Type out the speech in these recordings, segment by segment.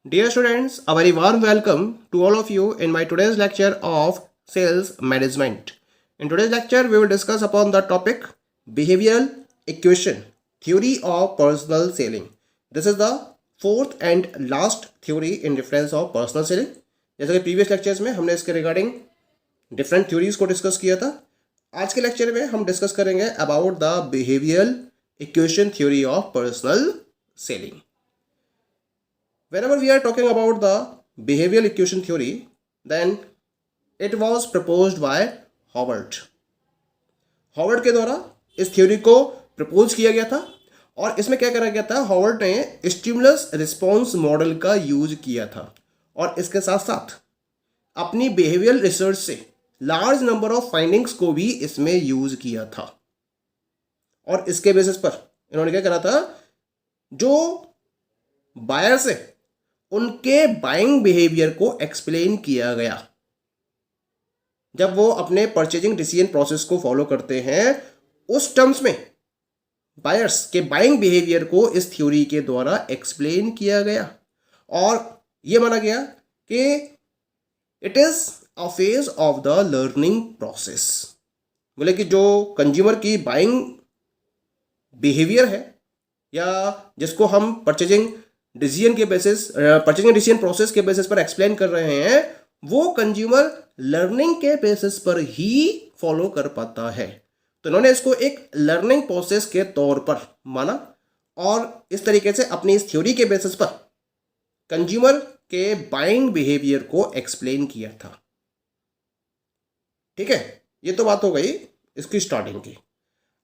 Dear students, a very warm welcome to all of you in my today's lecture of sales management. In today's lecture, we will discuss upon the topic behavioral equation, theory of personal selling. This is the fourth and last theory in reference of personal selling. जैसे कि previous lectures में हमने इसके regarding different theories को discuss किया था, आज के लेक्चर में हम डिस्कस करेंगे about the behavioural equation theory of personal selling. Whenever we are talking about the behavioral equation theory, then it was proposed by Howard. Howard के द्वारा इस थ्योरी को प्रपोज किया गया था और इसमें क्या करा गया था, हॉवर्ड ने स्टिमुलस रिस्पॉन्स मॉडल का यूज किया था और इसके साथ साथ अपनी बिहेवियरल रिसर्च से लार्ज नंबर ऑफ फाइंडिंग्स को भी इसमें यूज किया था. और इसके बेसिस पर इन्होंने क्या करा था, जो बायर्स है उनके बाइंग बिहेवियर को एक्सप्लेन किया गया. जब वो अपने परचेजिंग डिसीजन प्रोसेस को फॉलो करते हैं, उस टर्म्स में बायर्स के बाइंग बिहेवियर को इस थ्योरी के द्वारा एक्सप्लेन किया गया और ये माना गया कि it is a phase of the learning process. बोले कि जो कंज्यूमर की बाइंग बिहेवियर है या जिसको हम परचेजिंग डिसीजन प्रोसेस के बेसिस पर एक्सप्लेन कर रहे हैं, वो कंज्यूमर लर्निंग के बेसिस पर ही फॉलो कर पाता है. तो इन्होंने इसको एक लर्निंग प्रोसेस के तौर पर माना और इस तरीके से अपनी इस थ्योरी के बेसिस पर कंज्यूमर के बाइंग बिहेवियर को एक्सप्लेन किया था. ठीक है, ये तो बात हो गई इसकी स्टार्टिंग की.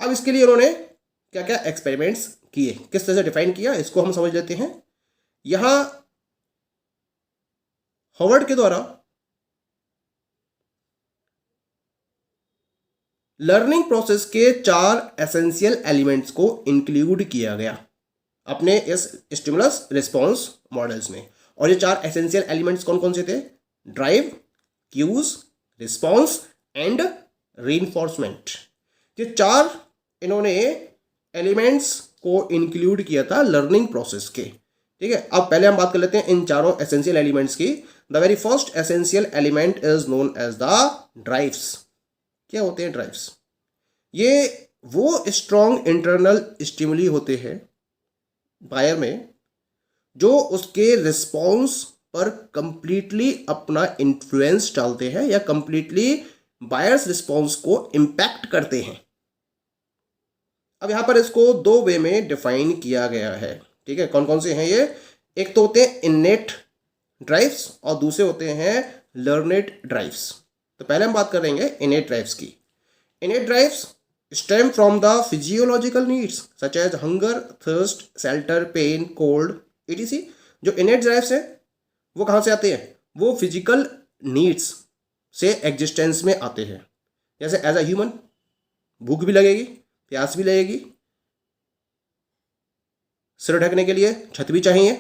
अब इसके लिए उन्होंने क्या क्या एक्सपेरिमेंट्स किए, किस तरह से डिफाइन किया, इसको हम समझ लेते हैं. यहां हॉवर्ड के द्वारा लर्निंग प्रोसेस के 4 एसेंशियल एलिमेंट्स को इंक्लूड किया गया अपने इस स्टिमुलस रिस्पॉन्स मॉडल्स में. और ये 4 एसेंशियल एलिमेंट्स कौन कौन से थे? Drive, cues, response and reinforcement. ये 4 इन्होंने एलिमेंट्स को इंक्लूड किया था लर्निंग प्रोसेस के. ठीक है, अब पहले हम बात कर लेते हैं इन चारों एसेंशियल एलिमेंट्स की. The very first essential element is known as the drives. क्या होते हैं ड्राइव्स? ये वो स्ट्रॉन्ग इंटरनल स्टिमुली होते हैं बायर में जो उसके रिस्पॉन्स पर कंप्लीटली अपना इन्फ्लुएंस डालते हैं या कंप्लीटली बायर्स रिस्पॉन्स को इम्पैक्ट करते हैं. अब यहां पर इसको 2 वे में डिफाइन किया गया है. ठीक है, कौन कौन से हैं ये? एक तो होते हैं इनेट ड्राइव्स और दूसरे होते हैं लर्नेड ड्राइव्स. तो पहले हम बात करेंगे इनेट ड्राइव्स की. Innate drives stem from the physiological needs such as hunger, thirst, shelter, pain, cold etc. जो इनेट ड्राइव्स हैं वो कहाँ से आते हैं? वो फिजिकल नीड्स से एग्जिस्टेंस में आते हैं. जैसे एज अ ह्यूमन भूख भी लगेगी, प्यास भी लगेगी, सिर ढकने के लिए छत भी चाहिए,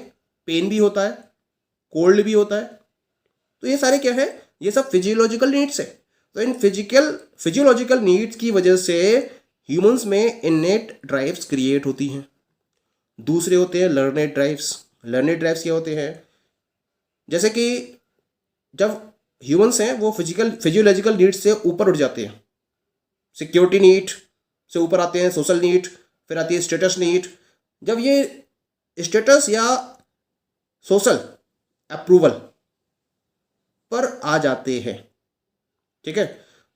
पेन भी होता है, कोल्ड भी होता है. तो ये सारे क्या है? ये सब फिजियोलॉजिकल नीड्स है. तो इन फिजियोलॉजिकल नीड्स की वजह से ह्यूमंस में इनेट ड्राइव्स क्रिएट होती हैं. दूसरे होते हैं लर्नेड ड्राइव्स. लर्नेड ड्राइव्स क्या होते हैं? जैसे कि जब ह्यूमंस हैं वो फिजियोलॉजिकल नीड्स से ऊपर उठ जाते हैं, सिक्योरिटी नीड से ऊपर आते हैं, सोशल नीड, फिर आती है स्टेटस नीड. जब ये स्टेटस या सोशल अप्रूवल पर आ जाते हैं, ठीक है,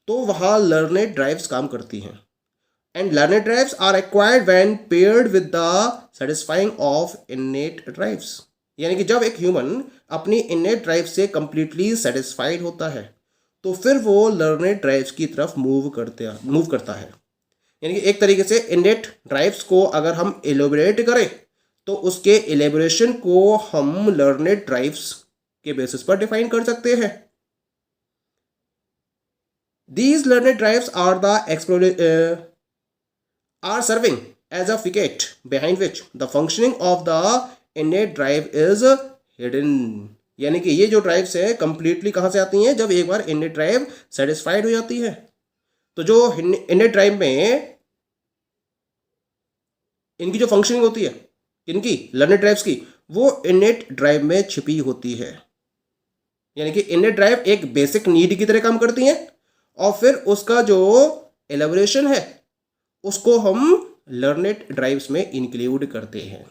तो वहां लर्नेड ड्राइव्स काम करती हैं. And learned drives are acquired when paired with the satisfying of innate drives. यानी कि जब एक ह्यूमन अपनी इनेट ड्राइव से कंप्लीटली सेटिस्फाइड होता है तो फिर वो लर्नेड ड्राइव्स की तरफ मूव करता है. यानी कि एक तरीके से इनेट ड्राइव्स को अगर हम एलोबरेट करें तो उसके एलेबोरेशन को हम लर्नेड ड्राइव्स के बेसिस पर डिफाइन कर सकते हैं. These learned drives are serving as a wicket behind which the functioning of the innate drive is hidden. यानी कि ये जो ड्राइव्स है कंप्लीटली कहाँ से आती हैं? जब एक बार innate ड्राइव सेटिस्फाइड हो जाती है. तो जो innate ड्राइव में इनकी जो फंक्शनिंग होती है, इनकी लर्नेड ड्राइव्स की, वो इनेट ड्राइव में छिपी होती है। यानी कि इनेट ड्राइव एक बेसिक नीड की तरह काम करती है और फिर उसका जो एलेबोरेशन है उसको हम लर्नेड ड्राइव्स में इंक्लूड करते हैं।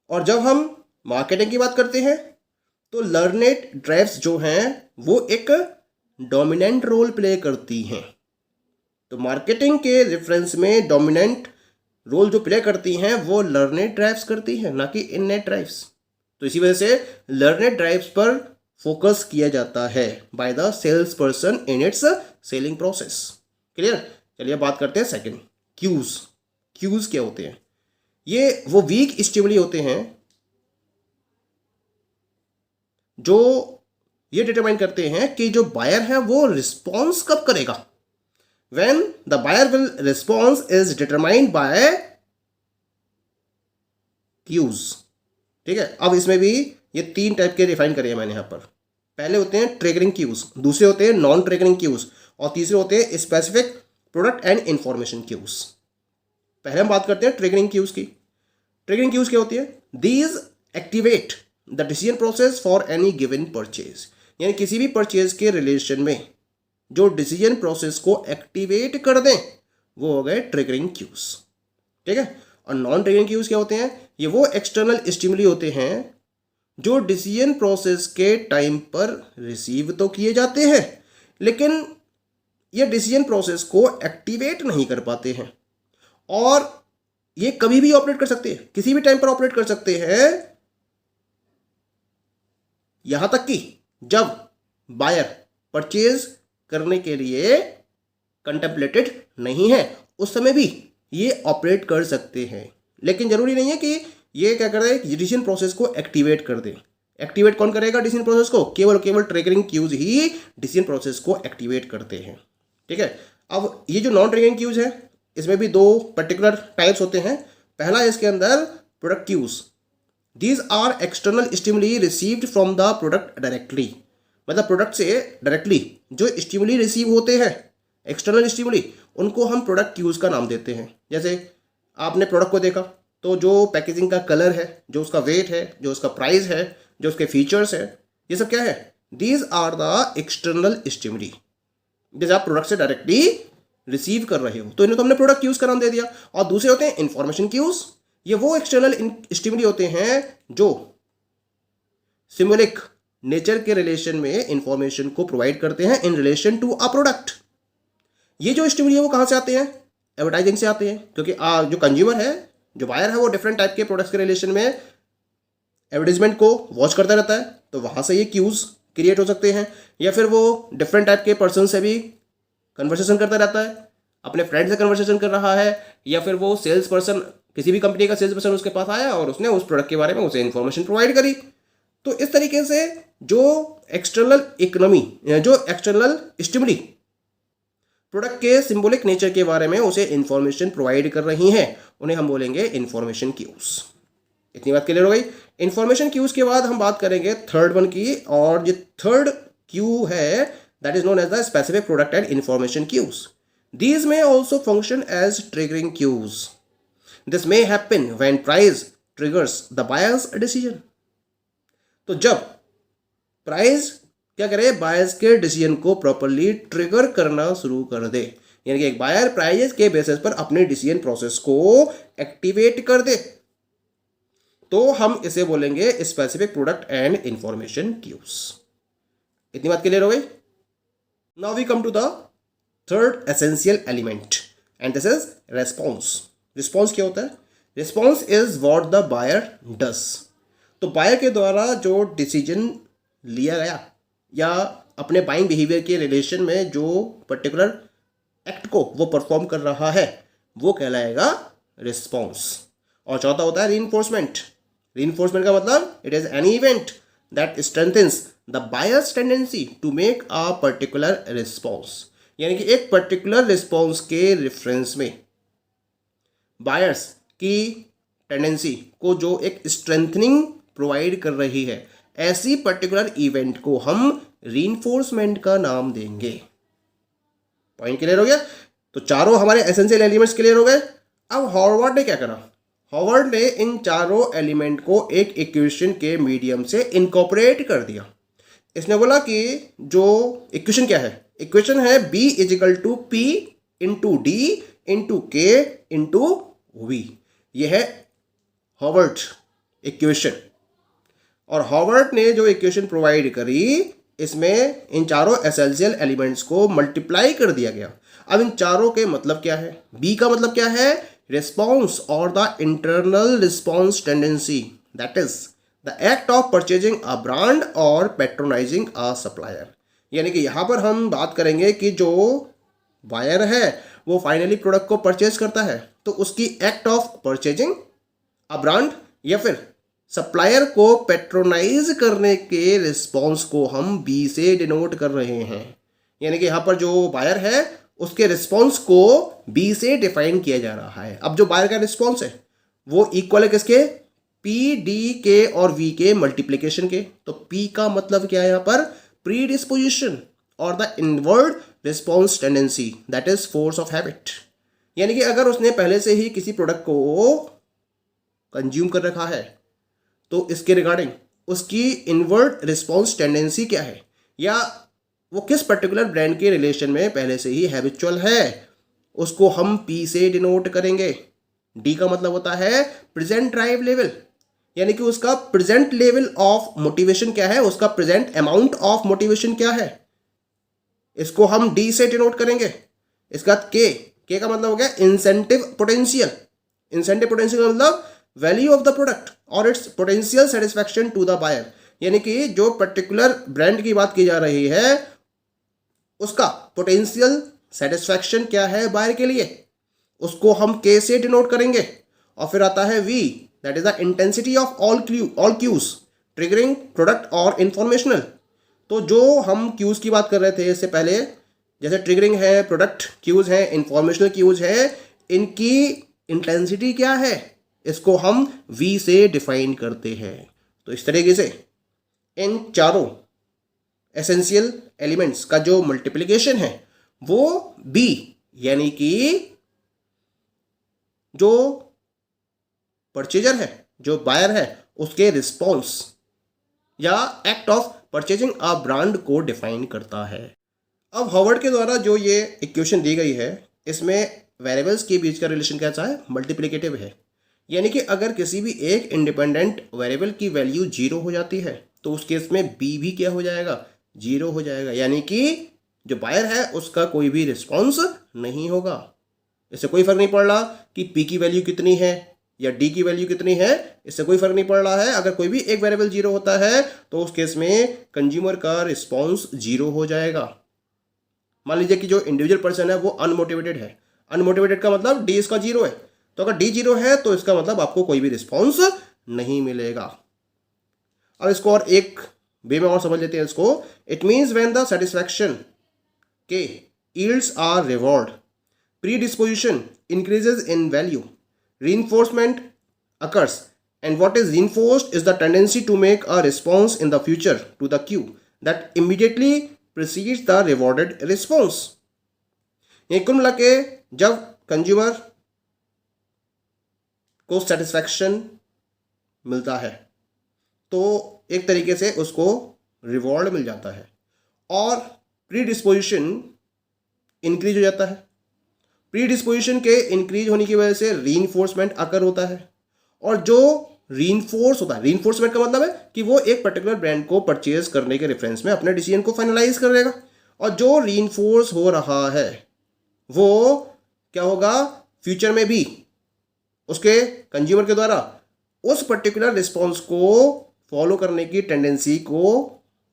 और जब हम मार्केटिंग की बात करते हैं तो लर्नेड ड्राइव्स जो हैं वो एक डोमिनेंट रोल प्ले करती हैं। तो मार्केटिंग के रेफरेंस में डोमिनेंट रोल जो प्ले करती हैं वो लर्नेड ड्राइव्स करती हैं, ना कि इननेट ड्राइव्स। तो इसी वजह से लर्नेड ड्राइव्स पर फोकस किया जाता है by the sales person in its selling process. Clear? चलिए बात करते हैं सेकंड, क्यूज। क्यूज क्या होते हैं? ये वो वीक स्टिमुली होते हैं जो ये डिटरमाइन करते हैं कि जो बायर है वो रिस्पॉन्स कब करेगा। when the buyer will response is determined by cues। ठीक है, अब इसमें भी ये 3 टाइप के डिफाइन करे मैंने यहाँ पर। पहले होते हैं ट्रिगरिंग क्यूज, दूसरे होते हैं नॉन ट्रिगरिंग क्यूज और तीसरे होते हैं specific product and information cues. पहले हम बात करते हैं ट्रिगरिंग क्यूज की। ट्रिगरिंग क्यूज क्या होती है? These activate the decision process for any given purchase. यानी किसी भी परचेज के रिलेशन में जो डिसीजन प्रोसेस को एक्टिवेट कर दें वो हो गए ट्रिगरिंग क्यूज। ठीक है, और नॉन ट्रिगरिंग क्यूज क्या होते हैं? ये वो एक्सटर्नल स्टिमुली होते हैं जो डिसीजन प्रोसेस के टाइम पर रिसीव तो किए जाते हैं लेकिन ये डिसीजन प्रोसेस को एक्टिवेट नहीं कर पाते हैं और ये कभी भी ऑपरेट कर सकते हैं, किसी भी टाइम पर ऑपरेट कर सकते हैं, यहां तक कि जब बायर परचेज करने के लिए कंटेम्पलेटेड नहीं है उस समय भी ये ऑपरेट कर सकते हैं। लेकिन जरूरी नहीं है कि ये क्या कर दे, डिसीजन प्रोसेस को एक्टिवेट कर दे। एक्टिवेट कौन करेगा डिसीजन प्रोसेस को? केवल ट्रिगरिंग क्यूज ही डिसीजन प्रोसेस को एक्टिवेट करते हैं। ठीक है, अब ये जो नॉन ट्रिगरिंग क्यूज है इसमें भी 2 पर्टिकुलर टाइप्स होते हैं। पहला है इसके अंदर product cues. These are external stimuli received from the product directly. मतलब प्रोडक्ट से डायरेक्टली जो स्टिमुली रिसीव होते हैं, एक्सटर्नल स्टिमुली, उनको हम प्रोडक्ट क्यूज का नाम देते हैं। जैसे आपने प्रोडक्ट को देखा तो जो पैकेजिंग का कलर है, जो उसका वेट है, जो उसका प्राइस है, जो उसके फीचर्स है, ये सब क्या है? These are the external stimuli. जैसे आप प्रोडक्ट से डायरेक्टली रिसीव कर रहे हो तो इन्हें तो हमने प्रोडक्ट क्यूज का नाम दे दिया। और दूसरे होते हैं इंफॉर्मेशन क्यूज। ये वो एक्सटर्नल स्टिमुली होते हैं जो सिम्बॉलिक नेचर के रिलेशन में इंफॉर्मेशन को प्रोवाइड करते हैं in relation to a product. ये जो स्टिमुली है वो कहाँ से आते हैं? एडवर्टाइजिंग से आते हैं, क्योंकि जो कंज्यूमर है, जो बायर है, वो डिफरेंट टाइप के प्रोडक्ट्स के रिलेशन में एडवर्टाइजमेंट को वॉच करता रहता है, तो वहाँ से ये क्यूज क्रिएट हो सकते हैं। या फिर वो डिफरेंट टाइप के पर्सन से भी कन्वर्सेशन करता रहता है, अपने फ्रेंड से कन्वर्सेशन कर रहा है, या फिर वो सेल्स पर्सन, किसी भी कंपनी का सेल्स पर्सन उसके पास आया और उसने उस प्रोडक्ट के बारे में उसे इन्फॉर्मेशन प्रोवाइड करी। तो इस तरीके से जो एक्सटर्नल इकोनॉमी, जो एक्सटर्नल स्टिमुली प्रोडक्ट के सिंबॉलिक नेचर के बारे में उसे इंफॉर्मेशन प्रोवाइड कर रही हैं, उन्हें हम बोलेंगे इंफॉर्मेशन क्यूज। इतनी बात क्लियर हो गई। इंफॉर्मेशन क्यूज के बाद हम बात करेंगे थर्ड वन की, और जो थर्ड क्यू है that is known as the specific product and information cues. These may also function as triggering cues. This may happen when price triggers the buyer's decision. तो जब प्राइस क्या करे, buyers के decision को properly trigger करना शुरू कर दे, यानी कि एक बायर प्राइस के बेसिस पर अपने डिसीजन प्रोसेस को एक्टिवेट कर दे, तो हम इसे बोलेंगे specific product and information cues. इतनी बात क्लियर हो गई। Now we come to the third essential element and this is response. Response क्या होता है? Response is what the buyer does. तो बायर के द्वारा जो डिसीजन लिया गया या अपने बाइंग बिहेवियर के रिलेशन में जो पर्टिकुलर एक्ट को वो परफॉर्म कर रहा है वो कहलाएगा रिस्पॉन्स। और चौथा होता है रीइंफोर्समेंट। रीइंफोर्समेंट का मतलब it is any event that strengthens the buyer's tendency to make a particular response. यानी कि एक पर्टिकुलर रिस्पॉन्स के रेफरेंस में बायर्स की टेंडेंसी को जो एक स्ट्रेंथनिंग प्रोवाइड कर रही है, ऐसी पर्टिकुलर इवेंट को हम रीइंफोर्समेंट का नाम देंगे। पॉइंट क्लियर हो गया? तो चारों हमारे एसेंशियल एलिमेंट्स क्लियर हो गए। अब हॉवर्ड ने क्या करा? हॉवर्ड ने इन चारों एलिमेंट को एक इक्वेशन के मीडियम से इनकॉर्पोरेट कर दिया। इसने बोला कि जो इक्वेशन क्या है, इक्वेशन है B is equal to P into D into K into V। यह है हॉवर्ड इक्वेशन। और हॉवर्ड ने जो इक्वेशन प्रोवाइड करी, इसमें इन चारों एसेंशियल एलिमेंट्स को मल्टीप्लाई कर दिया गया। अब इन चारों के मतलब क्या है? बी का मतलब क्या है? रिस्पॉन्स और the internal response tendency, that is the act of purchasing a brand और पैट्रोनाइजिंग अ सप्लायर। यानी कि यहाँ पर हम बात करेंगे कि जो बायर है वो फाइनली प्रोडक्ट को परचेज करता है, तो उसकी act of purchasing a brand या फिर सप्लायर को पैट्रोनाइज करने के रिस्पॉन्स को हम बी से डिनोट कर रहे हैं। यानी कि यहाँ पर जो बायर है उसके रिस्पॉन्स को बी से डिफाइन किया जा रहा है। अब जो बायर का रिस्पॉन्स है वो इक्वल है किसके? पी डी के और वी के मल्टीप्लीकेशन के। तो पी का मतलब क्या है यहाँ पर? प्री डिस्पोजिशन और the inward response tendency, that is force of habit. यानी कि अगर उसने पहले से ही किसी प्रोडक्ट को कंज्यूम कर रखा है तो इसके रिगार्डिंग उसकी इनवर्ड रिस्पॉन्स टेंडेंसी क्या है, या वो किस पर्टिकुलर ब्रांड के रिलेशन में पहले से ही हैबिचुअल है, उसको हम पी से डिनोट करेंगे। डी का मतलब होता है प्रेजेंट ड्राइव लेवल, यानी कि उसका प्रेजेंट लेवल ऑफ मोटिवेशन क्या है, उसका प्रेजेंट अमाउंट ऑफ मोटिवेशन क्या है, इसको हम डी से डिनोट करेंगे। इसका के का मतलब हो गया इंसेंटिव पोटेंशियल। इंसेंटिव पोटेंशियल का मतलब वैल्यू ऑफ द प्रोडक्ट और its potential satisfaction to the buyer. यानी कि जो पर्टिकुलर ब्रांड की बात की जा रही है उसका पोटेंशियल सेटिस्फैक्शन क्या है बायर के लिए, उसको हम के से डिनोट करेंगे। और फिर आता है V, that is the intensity of all cues triggering product और इंफॉर्मेशनल। तो जो हम क्यूज की बात कर रहे थे इससे पहले, जैसे ट्रिगरिंग है, प्रोडक्ट क्यूज है, इंफॉर्मेशनल क्यूज है, इनकी इंटेंसिटी क्या है, इसको हम V से डिफाइन करते हैं। तो इस तरीके से इन चारों एसेंशियल एलिमेंट्स का जो मल्टीप्लिकेशन है वो B, यानी कि जो परचेजर है, जो बायर है, उसके रिस्पॉन्स या act of purchasing a brand को डिफाइन करता है। अब हॉवर्ड के द्वारा जो ये इक्वेशन दी गई है इसमें वेरिएबल्स के बीच का रिलेशन कैसा है? मल्टीप्लिकेटिव है। यानी कि अगर किसी भी एक इंडिपेंडेंट वेरिएबल की वैल्यू 0 हो जाती है तो उस केस में बी भी क्या हो जाएगा? 0 हो जाएगा। यानी कि जो बायर है उसका कोई भी रिस्पॉन्स नहीं होगा। इससे कोई फर्क नहीं पड़ रहा कि पी की वैल्यू कितनी है या डी की वैल्यू कितनी है, इससे कोई फर्क नहीं पड़ रहा है। अगर कोई भी एक वेरिएबल 0 होता है तो उस केस में कंज्यूमर का रिस्पॉन्स 0 हो जाएगा। मान लीजिए कि जो इंडिविजुअल पर्सन है वो अनमोटिवेटेड है। अनमोटिवेटेड का मतलब डी इसका 0 है, तो अगर डी 0 है तो इसका मतलब आपको कोई भी रिस्पॉन्स नहीं मिलेगा। अब इसको और एक वे में और समझ लेते हैं इसको। It means when the satisfaction के yields or reward, predisposition increases in value, reinforcement occurs, and what is reinforced is the tendency to make a response in the future to the cue that immediately precedes the rewarded response। ये कुल मिला के जब consumer को satisfaction मिलता है तो एक तरीके से उसको रिवॉर्ड मिल जाता है और प्री डिस्पोजिशन इंक्रीज हो जाता है। प्री डिस्पोजिशन के इंक्रीज होने की वजह से रीइंफोर्समेंट अकर होता है, और जो रीइंफोर्स होता है, रीइंफोर्समेंट का मतलब है कि वो एक पर्टिकुलर ब्रांड को परचेज करने के रेफरेंस में अपने डिसीजन को फाइनलाइज करेगा। और जो रीइंफोर्स हो रहा है वो क्या होगा? फ्यूचर में भी उसके कंज्यूमर के द्वारा उस पर्टिकुलर रिस्पॉन्स को फॉलो करने की टेंडेंसी को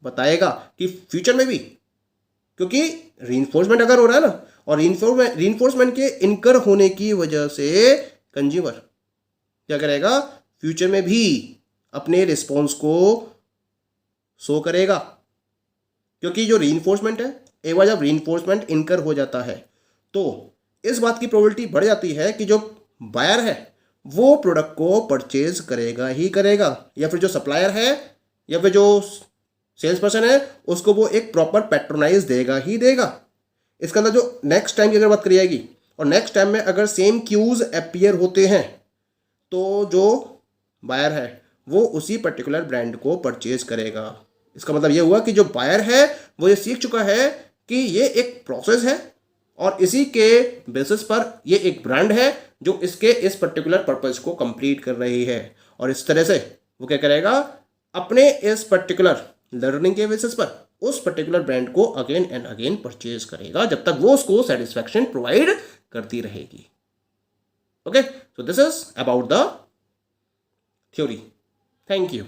बताएगा कि फ्यूचर में भी, क्योंकि रीइंफोर्समेंट अगर हो रहा है ना, और रीइंफोर्समेंट के इनकर होने की वजह से कंज्यूमर क्या करेगा? फ्यूचर में भी अपने रिस्पॉन्स को शो करेगा। क्योंकि जो रीइंफोर्समेंट है, एक बार जब रीइंफोर्समेंट इनकर हो जाता है तो इस बात की प्रोबेबिलिटी बढ़ जाती है कि जो बायर है वो प्रोडक्ट को परचेज करेगा ही करेगा, या फिर जो सप्लायर है या फिर जो सेल्स पर्सन है उसको वो एक प्रॉपर पैट्रोनाइज देगा ही देगा। इसके अंदर जो नेक्स्ट टाइम की अगर बात करी जाएगी और नेक्स्ट टाइम में अगर सेम क्यूज अपीयर होते हैं तो जो बायर है वो उसी पर्टिकुलर ब्रांड को परचेज करेगा। इसका मतलब ये हुआ कि जो बायर है वो ये सीख चुका है कि ये एक प्रोसेस है और इसी के बेसिस पर ये एक ब्रांड है जो इसके इस पर्टिकुलर पर्पज को कंप्लीट कर रही है, और इस तरह से वो क्या करेगा, अपने इस पर्टिकुलर लर्निंग के बेसिस पर उस पर्टिकुलर ब्रांड को अगेन एंड अगेन परचेज करेगा जब तक वो उसको सेटिस्फैक्शन प्रोवाइड करती रहेगी। Okay, so this is about the theory. Thank you.